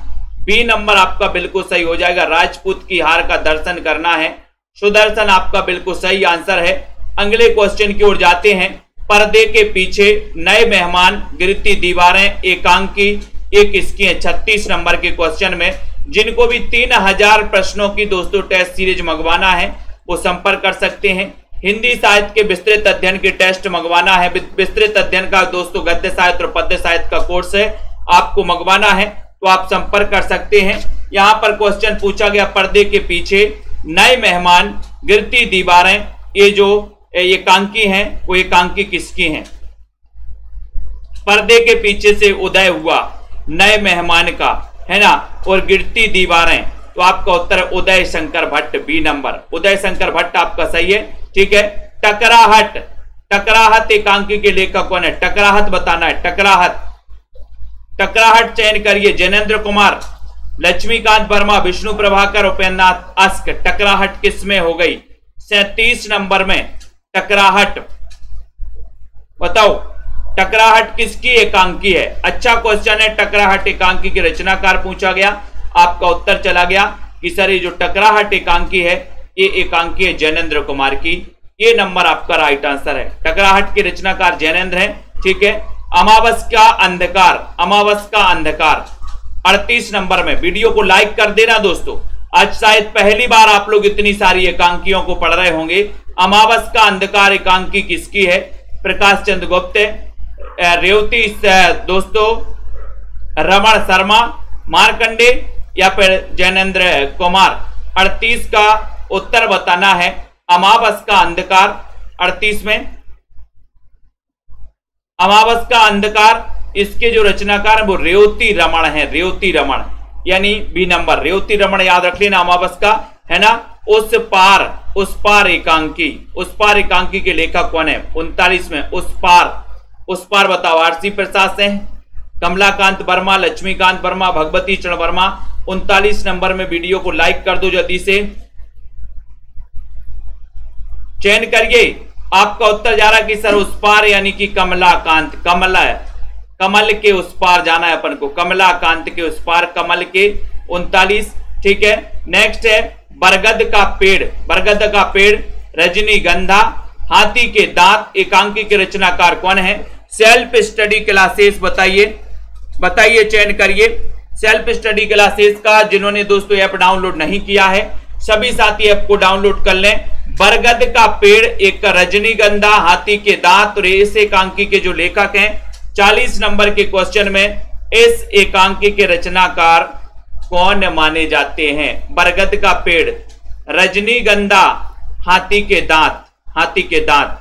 बी नंबर आपका बिल्कुल सही हो जाएगा, राजपूत की हार का दर्शन करना है, सुदर्शन आपका बिल्कुल सही आंसर है। अगले क्वेश्चन की ओर जाते हैं। पर्दे के पीछे, नए मेहमान, गिरती दीवारें एकांकी एक इसकी है 36 नंबर के क्वेश्चन में। जिनको भी 3000 प्रश्नों की दोस्तों टेस्ट सीरीज मंगवाना है वो संपर्क कर सकते हैं। हिंदी साहित्य के विस्तृत अध्ययन के टेस्ट मंगवाना है, विस्तृत अध्ययन का दोस्तों गद्य साहित्य और पद्य साहित्य का कोर्स है, आपको मंगवाना है तो आप संपर्क कर सकते हैं। यहां पर क्वेश्चन पूछा गया, पर्दे के पीछे, नए मेहमान, गिरती दीवारें, ये जो एकांकी हैं वो एकांकी किसकी हैं? पर्दे के पीछे से उदय हुआ, नए मेहमान का है ना, और गिरती दीवारें, तो आपका उत्तर है उदय शंकर भट्ट, बी नंबर, उदय शंकर भट्ट आपका सही है, ठीक है। टकराहट, टकराहट एकांकी के लेखक कौन है? टकराहट बताना है, टकराहट, टकराहट चयन करिए। जैनेन्द्र कुमार, लक्ष्मीकांत वर्मा, विष्णु प्रभाकर, उपेन्द्रनाथ अस्क। टकराहट किसमें हो गई? 37 नंबर में टकराहट। बताओ टकराहट किसकी एकांकी है? अच्छा क्वेश्चन है, टकराहट एकांकी के रचनाकार पूछा गया, आपका उत्तर चला गया कि सर ये जो टकराहट एकांकी है ये एकांकी है जैनेन्द्र कुमार की, ये नंबर आपका राइट आंसर है। टकराहट के रचनाकार जैनेन्द्र हैं, ठीक है। अमावस का अंधकार, अमावस का अंधकार 38 नंबर में। वीडियो को लाइक कर देना दोस्तों, आज शायद पहली बार आप लोग इतनी सारी एकांकियों को पढ़ रहे होंगे। अमावस का अंधकार एकांकी किसकी है? प्रकाश चंद्र गुप्त, रेवती दोस्तों रमण शर्मा, मार्कंडे या फिर जैनेन्द्र कुमार। 38 का उत्तर बताना है, अमावस का अंधकार। 38 में अमावस का अंधकार, इसके जो रचनाकार है वो रेवती रमण है, रेवती रमण, यानी बी नंबर, रेवती रमण याद रख लेना अमावस का, है ना। उस पार एकांकी, उस पार एकांकी के लेखक कौन है? 39 में उस पार बताओ। आरसी प्रसाद से, कमलाकांत वर्मा, लक्ष्मीकांत वर्मा, भगवती चरण वर्मा। 39 नंबर में। वीडियो को लाइक कर दो जल्दी से, चयन करिए। आपका उत्तर जा रहा है कि सर उस पार यानी कि कमलाकांत, कमल के उस पार जाना है अपन को, कमलाकांत के उस पार, कमल के 39, ठीक है। नेक्स्ट है बरगद का पेड़, बरगद का पेड़, रजनीगंधा, हाथी के दांत एकांकी के रचनाकार कौन है? सेल्फ स्टडी क्लासेस बताइए, बताइए चयन करिए। सेल्फ स्टडी क्लासेस का जिन्होंने दोस्तों ऐप डाउनलोड नहीं किया है सभी साथी ऐप को डाउनलोड कर लें। बरगद का पेड़, एक रजनीगंधा, हाथी के दांत और इस एकांकी के जो लेखक हैं 40 नंबर के क्वेश्चन में इस एकांकी के रचनाकार कौन माने जाते हैं? बरगद का पेड़, रजनीगंधा, हाथी के दांत, हाथी के दांत।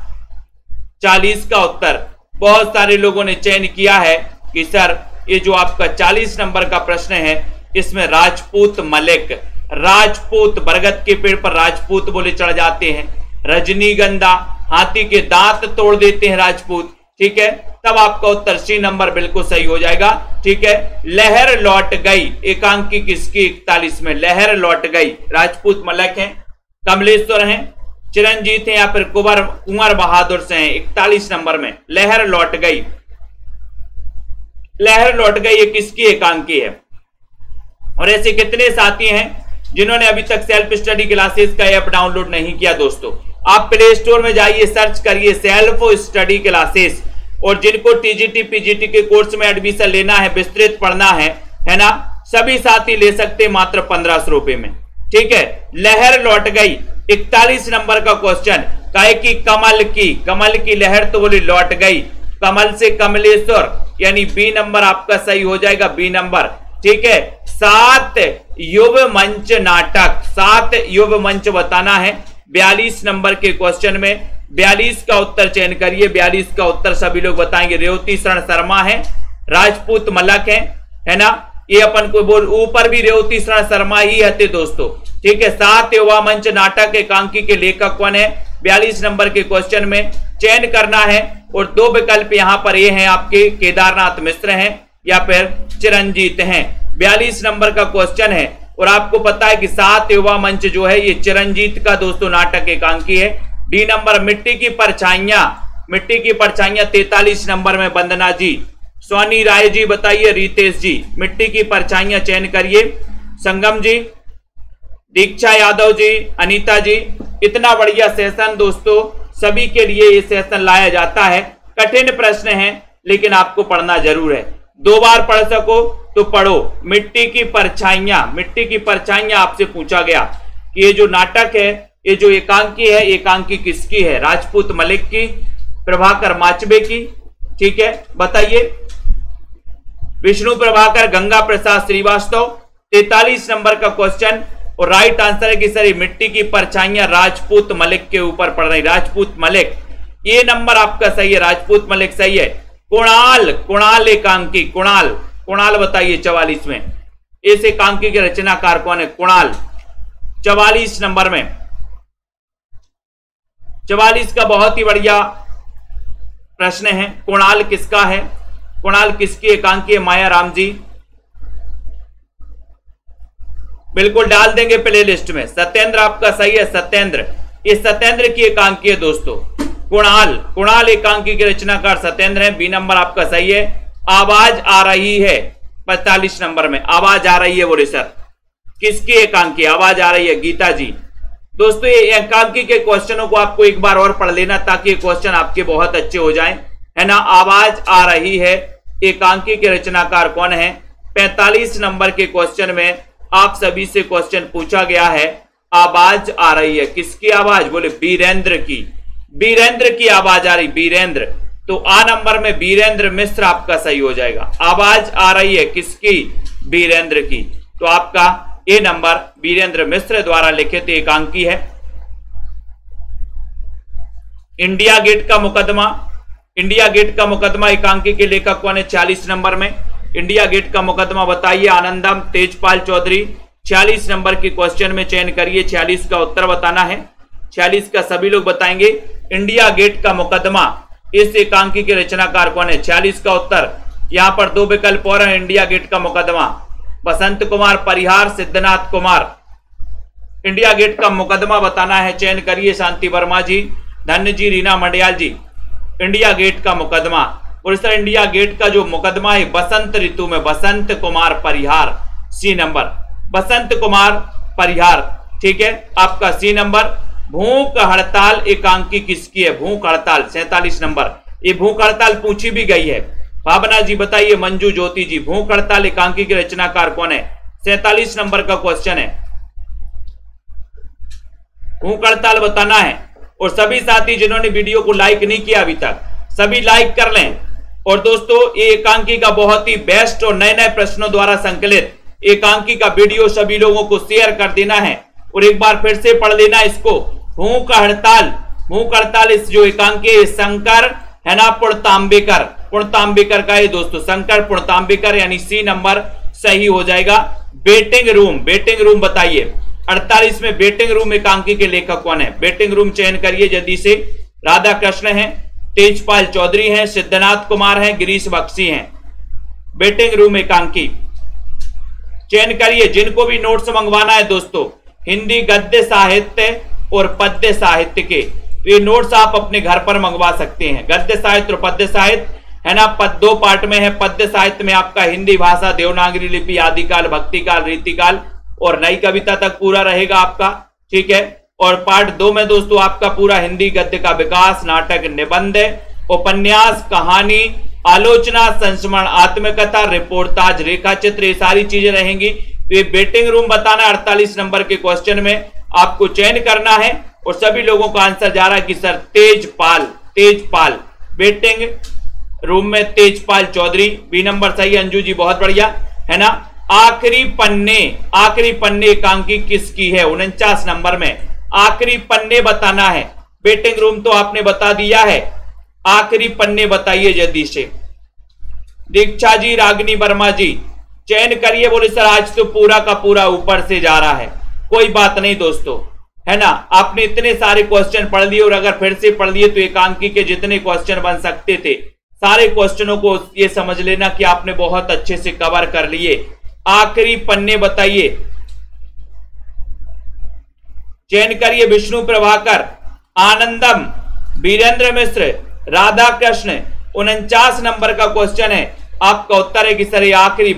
40 का उत्तर बहुत सारे लोगों ने चयन किया है कि सर ये जो आपका 40 नंबर का प्रश्न है इसमें राजपूत मलिक, राजपूत, बरगद के पेड़ पर राजपूत बोले चढ़ जाते हैं, रजनीगंधा, हाथी के दांत तोड़ देते हैं राजपूत, ठीक है। तब आपका उत्तर सी नंबर बिल्कुल सही हो जाएगा, ठीक है। लहर लौट गई एकांकी किसकी? 41 में। लहर लौट गई, राजपूत मलिक हैं, कमलेश्वर हैं, चिरंजीत हैं या फिर कुंवर बहादुर से हैं। 41 नंबर में लहर लौट गई, लहर लौट गई ये किसकी एकांकी है? और ऐसे कितने साथी हैं जिन्होंने अभी तक सेल्फ स्टडी क्लासेस का ऐप डाउनलोड नहीं किया? दोस्तों आप प्ले स्टोर में जाइए, सर्च करिए सेल्फ स्टडी क्लासेस, और जिनको टीजीटी पीजीटी के कोर्स में एडमिशन लेना है, विस्तृत पढ़ना है ना, सभी साथी ले सकते हैं मात्र 1500 रुपए में, ठीक है। लहर लौट गई 41 नंबर का क्वेश्चन, काहे की कमल की लहर तो बोली लौट गई, कमल से कमलेश्वर, यानी बी नंबर आपका सही हो जाएगा, बी नंबर। ठीक है, 7 युव मंच नाटक, 7 युव मंच बताना है 42 नंबर के क्वेश्चन में। 42 का उत्तर चयन करिए, 42 का उत्तर सभी लोग बताएंगे। रेवती शरण शर्मा है, राजपूत मलक है ना, ये अपन को बोल ऊपर भी रेवती शरण शर्मा ही हते दोस्तों। ठीक है, 7 युवा मंच नाटक एकांकी के लेखक कौन है, 42 नंबर के क्वेश्चन में चयन करना है। और 2 विकल्प यहां पर ये हैं आपके, केदारनाथ मिश्र हैं या फिर चिरंजीत हैं। 42 नंबर का क्वेश्चन है और आपको पता है कि 7 युवा मंच जो है ये चिरंजीत का दोस्तों नाटक एकांकी है। डी नंबर मिट्टी की परछाइयां 43 नंबर में वंदना जी, सोनी राय जी बताइए, रितेश जी, मिट्टी की परछाइयां चयन करिए, संगम जी, दीक्षा यादव जी, अनीता जी। इतना बढ़िया सेशन दोस्तों सभी के लिए ये सेशन लाया जाता है। कठिन प्रश्न है लेकिन आपको पढ़ना जरूर है, 2 बार पढ़ सको तो पढ़ो। मिट्टी की परछाइयां आपसे पूछा गया कि ये जो नाटक है, ये जो एकांकी है, एकांकी किसकी है, राजपूत मलिक की, प्रभाकर माचबे की। ठीक है, बताइए। विष्णु प्रभाकर, गंगा प्रसाद श्रीवास्तव। 43 नंबर का क्वेश्चन और राइट आंसर है कि सर मिट्टी की परछाइयां राजपूत मलिक के ऊपर पड़ रही, राजपूत मलिक, ये नंबर आपका सही है, राजपूत मलिक सही है। कुणाल एकांकी, कुणाल बताइए 44 में, इस एकांकी के रचनाकार कौन है, कुणाल, 44 नंबर में। 44 का बहुत ही बढ़िया प्रश्न है, कुणाल किसका है, कुणाल किसकी एकांकी है, माया राम जी बिल्कुल डाल देंगे प्ले लिस्ट में। सत्येंद्र आपका सही है, सत्येंद्र, ये सत्येंद्र की एकांकी है दोस्तों, कुणाल एकांकी के रचनाकार सत्येंद्र है, बी नंबर आपका सही है। आवाज आ रही है 45 नंबर में, आवाज आ रही है बोले सर, किसकी एकांकी आवाज आ रही है, गीता जी। दोस्तों ये एकांकी के क्वेश्चनों को आपको एक बार और पढ़ लेना ताकि क्वेश्चन आपके बहुत अच्छे हो जाएं, है ना। आवाज आ रही है एकांकी के रचनाकार कौन है, 45 नंबर के क्वेश्चन में आप सभी से क्वेश्चन पूछा गया है, आवाज आ रही है, किसकी आवाज, बोले बीरेंद्र की आवाज आ रही, बीरेंद्र। तो आ नंबर में बीरेंद्र मिश्र आपका सही हो जाएगा। आवाज आ रही है किसकी, बीरेंद्र की, तो आपका ए नंबर बीरेंद्र मिश्र द्वारा लिखित एकांकी है। इंडिया गेट का मुकदमा एकांकी के लेखक कौन है, 46 नंबर में। इंडिया गेट का मुकदमा बताइए, आनंदम तेजपाल चौधरी। 46 नंबर के क्वेश्चन में चयन करिए, 46 का उत्तर बताना है, 46 का सभी लोग बताएंगे। इंडिया गेट का मुकदमा, इस एकांकी के रचनाकार कौन है, 46 का उत्तर। यहां पर 2 विकल्प और हैं, इंडिया गेट का मुकदमा, बसंत कुमार परिहार, सिद्धनाथ कुमार। इंडिया गेट का मुकदमा बताना है, चयन करिए, शांति वर्मा जी, धन्य जी, रीना मंडियाल जी। इंडिया गेट का मुकदमा, और सर इंडिया गेट का जो मुकदमा है बसंत ऋतु में, बसंत कुमार परिहार, सी नंबर, बसंत कुमार परिहार। ठीक है, आपका सी नंबर। भूख हड़ताल एकांकी किसकी है, भूख हड़ताल, 47 नंबर, ये भूख हड़ताल पूछी भी गई है। भावना जी बताइए, मंजू ज्योति जी, भूख हड़ताल एकांकी के रचनाकार कौन है, 47 नंबर का क्वेश्चन है, भूख हड़ताल बताना है। और सभी साथी जिन्होंने वीडियो को लाइक नहीं किया अभी तक, सभी लाइक कर लें। और दोस्तों ये एकांकी का बहुत ही बेस्ट और नए नए प्रश्नों द्वारा संकलित एकांकी का वीडियो सभी लोगों को शेयर कर देना है और एक बार फिर से पढ़ लेना इसको। भूख हड़ताल इस जो एकांकी है शंकर है ना पुणतांबेकर का है दोस्तों, शंकर पुणतांबेकर, यानी सी नंबर सही हो जाएगा। बेटिंग रूम बताइए, 48 में बेटिंग रूम एकांकी के लेखक कौन है, बेटिंग रूम चयन करिए जल्दी से। राधा कृष्ण है, तेजपाल चौधरी हैं, सिद्धनाथ कुमार हैं, गिरीश बख्शी हैं। बेटिंग रूम एकांकी चयन करिए। जिनको भी नोट्स मंगवाना है दोस्तों, हिंदी गद्य साहित्य और पद्य साहित्य के, तो ये नोट्स आप अपने घर पर मंगवा सकते हैं। गद्य साहित्य और पद्य साहित्य है ना, 2 पार्ट में है। पद्य साहित्य में आपका हिंदी भाषा, देवनागरी लिपि, आदिकाल, भक्तिकाल, रीतिकाल और नई कविता तक पूरा रहेगा आपका। ठीक है, और पार्ट 2 में दोस्तों आपका पूरा हिंदी गद्य का विकास, नाटक, निबंध, उपन्यास, कहानी, आलोचना, संस्मरण, आत्मकथा, रिपोर्टाज, रेखा चित्र, ये सारी चीजें रहेंगी। तो ये बेटिंग रूम बताना 48 नंबर के क्वेश्चन में आपको चयन करना है और सभी लोगों का आंसर जा रहा है कि सर तेजपाल वेटिंग रूम में तेजपाल चौधरी, बी नंबर सही। अंजू जी बहुत बढ़िया, है ना। आखिरी पन्ने एकांकी किसकी है? 49 नंबर में आखिरी पन्ने बताना है। वेटिंग रूम तो आपने बता दिया है, आखिरी पन्ने बताइए जल्दी से। दीक्षा जी, रागिनी वर्मा जी चयन करिए। बोले सर आज तो पूरा का पूरा ऊपर से जा रहा है। कोई बात नहीं दोस्तों, है ना। आपने इतने सारे क्वेश्चन पढ़ लिए और अगर फिर से पढ़ लिए तो एकांकी के जितने क्वेश्चन बन सकते थे सारे क्वेश्चनों को ये समझ लेना कि आपने बहुत अच्छे से कवर कर लिए। आखिरी पन्ने बताइए, चयन करिए। विष्णु प्रभाकर, आनंदम, वीरेंद्र मिश्र, राधा कृष्ण। 49 नंबर का क्वेश्चन है। आपका उत्तर है कि सर ये आखिरी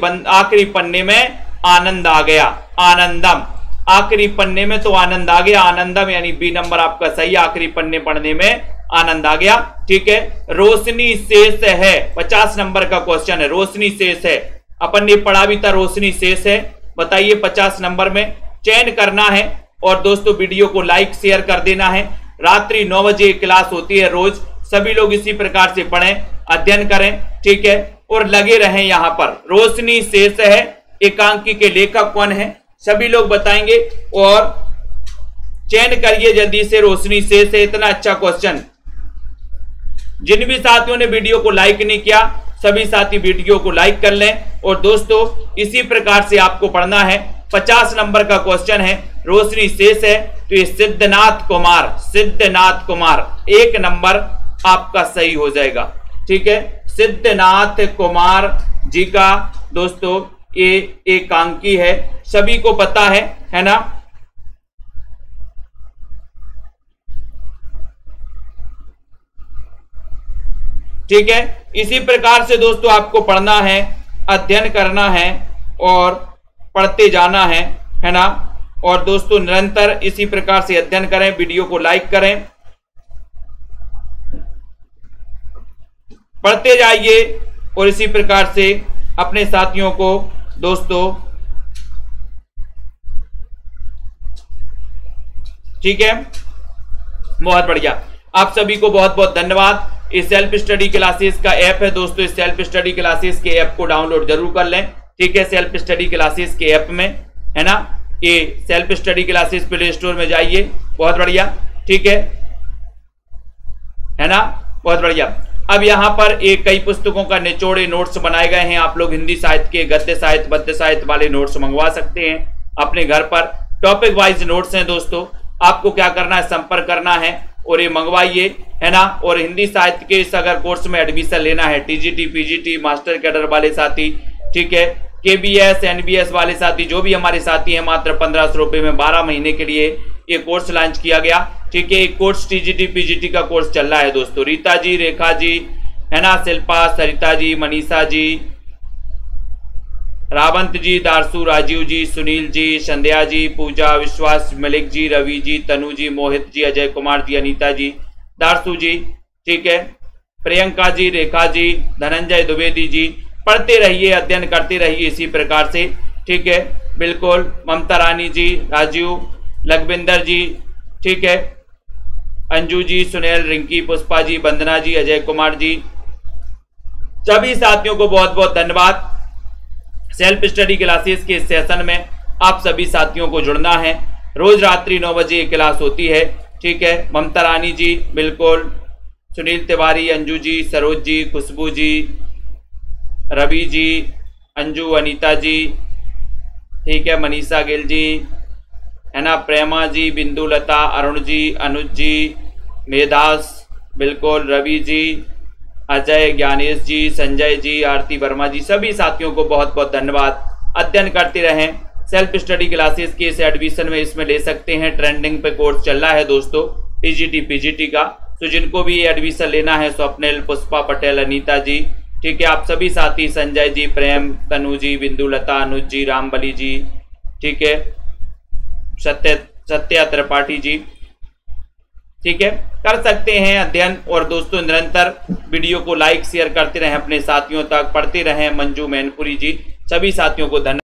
पन्ने में आनंद आ गया। आनंदम, आखिरी पन्ने में तो आनंद आ गया। आनंदम यानी बी नंबर आपका सही, आखिरी पन्ने पढ़ने में आनंद आ गया। ठीक है। रोशनी शेष है, 50 नंबर का क्वेश्चन है। रोशनी शेष है, अपन ने पढ़ा भी था, रोशनी शेष है। बताइए 50 नंबर में चयन करना है। और दोस्तों वीडियो को लाइक शेयर कर देना है। रात्रि 9 बजे क्लास होती है रोज, सभी लोग इसी प्रकार से पढ़ें, अध्ययन करें। ठीक है, और लगे रहें यहाँ पर। रोशनी शेष है एकांकी के लेखक कौन है सभी लोग बताएंगे और चयन करिए जल्दी से। रोशनी शेष है, इतना अच्छा क्वेश्चन। जिन भी साथियों ने वीडियो को लाइक नहीं किया सभी साथी वीडियो को लाइक कर लें। और दोस्तों इसी प्रकार से आपको पढ़ना है। 50 नंबर का क्वेश्चन है, रोशनी शेष है तो ये सिद्धनाथ कुमार 1 नंबर आपका सही हो जाएगा। ठीक है, सिद्धनाथ कुमार जी का दोस्तों ये एकांकी है, सभी को पता है ना। ठीक है, इसी प्रकार से दोस्तों आपको पढ़ना है, अध्ययन करना है और पढ़ते जाना है ना। और दोस्तों निरंतर इसी प्रकार से अध्ययन करें, वीडियो को लाइक करें, पढ़ते जाइए और इसी प्रकार से अपने साथियों को दोस्तों, ठीक है, बहुत बढ़िया। आप सभी को बहुत बहुत धन्यवाद। इस सेल्फ स्टडी क्लासेस का ऐप है दोस्तों, इस सेल्फ स्टडी क्लासेस के ऐप को डाउनलोड जरूर कर लें। ठीक है, सेल्फ स्टडी क्लासेस के ऐप में, है ना, ये self study classes play store में जाइए। बहुत बढ़िया, ठीक है ना, बहुत बढ़िया। अब यहाँ पर एक कई पुस्तकों का निचोड़े नोट्स बनाए गए हैं। आप लोग हिंदी साहित्य के गद्य साहित्य पद्य साहित्य वाले नोट्स मंगवा सकते हैं अपने घर पर। टॉपिक वाइज नोट्स हैं दोस्तों, आपको क्या करना है, संपर्क करना है और ये मंगवाइए, है ना। और हिंदी साहित्य के इस अगर कोर्स में एडमिशन लेना है, टीजीटी पीजीटी मास्टर कैडर वाले साथी, ठीक है, केबीएस एनबीएस वाले साथी, जो भी हमारे साथी हैं, मात्र 1500 रुपए में 12 महीने के लिए ये कोर्स लॉन्च किया गया। ठीक है, एक कोर्स टीजीटी पीजीटी का कोर्स चल रहा है दोस्तों। रीता जी, रेखा जी, है ना, शिल्पा, सरिता जी, मनीषा जी, रावंत जी, दारसू, राजीव जी, सुनील जी, संध्या जी, पूजा, विश्वास, मलिक जी, रवि जी, तनु जी, मोहित जी, अजय कुमार जी, अनीता जी, दारसू जी, ठीक है, प्रियंका जी, रेखा जी, धनंजय द्विवेदी जी। पढ़ते रहिए, अध्ययन करते रहिए इसी प्रकार से। ठीक है, बिल्कुल। ममता रानी जी, राजीव, लखविंदर जी, ठीक है, अंजू जी, सुनील, रिंकी, पुष्पा जी, वंदना जी, अजय कुमार जी, सभी साथियों को बहुत बहुत धन्यवाद। सेल्फ स्टडी क्लासेस के सेशन में आप सभी साथियों को जुड़ना है। रोज रात्रि 9 बजे क्लास होती है। ठीक है, ममता रानी जी, बिल्कुल, सुनील तिवारी, अंजू जी, सरोज जी, खुशबू जी, रवि जी, अंजू, अनीता जी, ठीक है, मनीषा गिल जी, है ना, प्रेमा जी, बिंदु लता, अरुण जी, अनुज जी, मेधास, बिल्कुल, रवि जी, अजय, ज्ञानेश जी, संजय जी, आरती वर्मा जी, सभी साथियों को बहुत बहुत धन्यवाद। अध्ययन करते रहें। सेल्फ स्टडी क्लासेस के इस एडमिशन में इसमें ले सकते हैं। ट्रेंडिंग पे कोर्स चल रहा है दोस्तों टीजीटी पीजीटी का। तो जिनको भी एडमिशन लेना है, स्वप्निल, पुष्पा पटेल, अनीता जी, ठीक है, आप सभी साथी, संजय जी, प्रेम, तनु जी, बिंदु लता, अनुज जी, रामबली जी, ठीक है, सत्या त्रिपाठी जी, ठीक है, कर सकते हैं अध्ययन। और दोस्तों निरंतर वीडियो को लाइक शेयर करते रहें, अपने साथियों तक पढ़ते रहें। मंजू मैनपुरी जी, सभी साथियों को धन्यवाद।